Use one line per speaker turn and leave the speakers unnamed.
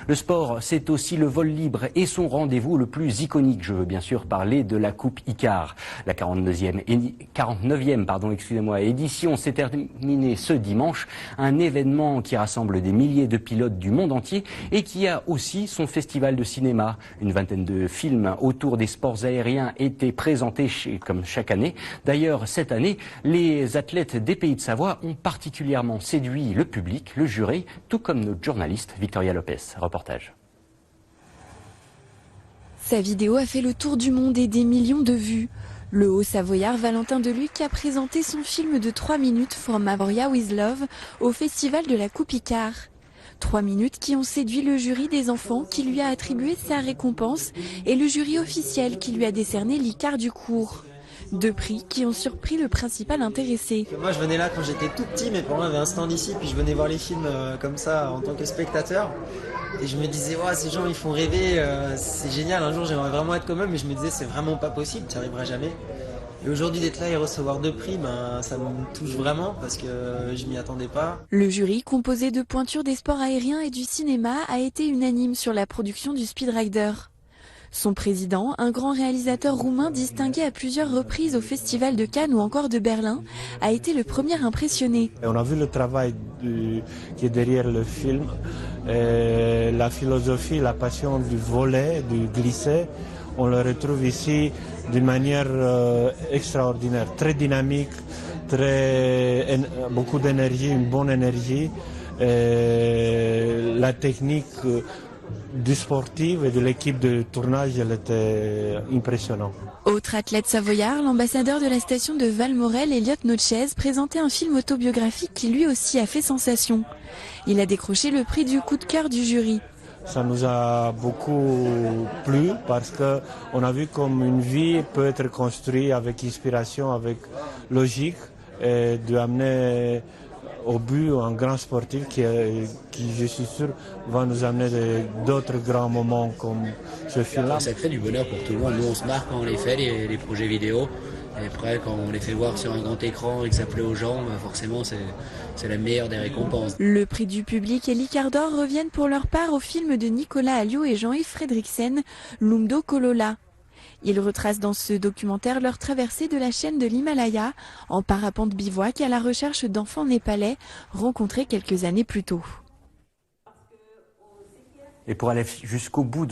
Le sport, c'est aussi le vol libre et son rendez-vous le plus iconique. Je veux bien sûr parler de la Coupe Icare. La 49e édition s'est terminée ce dimanche. Un événement qui rassemble des milliers de pilotes du monde entier et qui a aussi son festival de cinéma. Une vingtaine de films autour des sports aériens étaient présentés comme chaque année. D'ailleurs, cette année, les athlètes des Pays de Savoie ont particulièrement séduit le public, le jury, tout comme notre journaliste Victoria Lopez. Reportage.
Sa vidéo a fait le tour du monde et des millions de vues. Le Haut-Savoyard Valentin Deluc a présenté son film de 3 minutes From Avoria with Love au festival de la Coupe Icare. 3 minutes qui ont séduit le jury des enfants qui lui a attribué sa récompense et le jury officiel qui lui a décerné l'Icare du cours. 2 prix qui ont surpris le principal intéressé.
Moi je venais là quand j'étais tout petit, mes parents avaient un stand ici, puis je venais voir les films comme ça en tant que spectateur. Et je me disais, ouais, ces gens ils font rêver, c'est génial, un jour j'aimerais vraiment être comme eux, mais je me disais c'est vraiment pas possible, tu n'y arriveras jamais. Et aujourd'hui d'être là et recevoir 2 prix, ça me touche vraiment parce que je m'y attendais pas.
Le jury, composé de pointures des sports aériens et du cinéma, a été unanime sur la production du Speed Rider. Son président, un grand réalisateur roumain distingué à plusieurs reprises au Festival de Cannes ou encore de Berlin, a été le premier impressionné.
On a vu le travail qui est derrière le film, la philosophie, la passion du voler, du glisser. On le retrouve ici d'une manière extraordinaire, très dynamique, beaucoup d'énergie, une bonne énergie. La technique du sportif et de l'équipe de tournage, elle était impressionnante.
Autre athlète savoyard, l'ambassadeur de la station de Valmorel, Elliot Nochez, présentait un film autobiographique qui lui aussi a fait sensation. Il a décroché le prix du coup de cœur du jury.
Ça nous a beaucoup plu parce qu'on a vu comme une vie peut être construite avec inspiration, avec logique et d'amener au but un grand sportif qui, je suis sûr, va nous amener d'autres grands moments comme ce film-là.
Ça crée du bonheur pour tout le monde. Nous, on se marre quand on les fait, les projets vidéo. Et après, quand on les fait voir sur un grand écran et que ça plaît aux gens, forcément, c'est la meilleure des récompenses.
Le prix du public et l'Icare d'or reviennent pour leur part au film de Nicolas Alliot et Jean-Yves Fredriksen, Lumdo Kolola. Ils retracent dans ce documentaire leur traversée de la chaîne de l'Himalaya en parapente bivouac à la recherche d'enfants népalais rencontrés quelques années plus tôt.
Et pour aller jusqu'au bout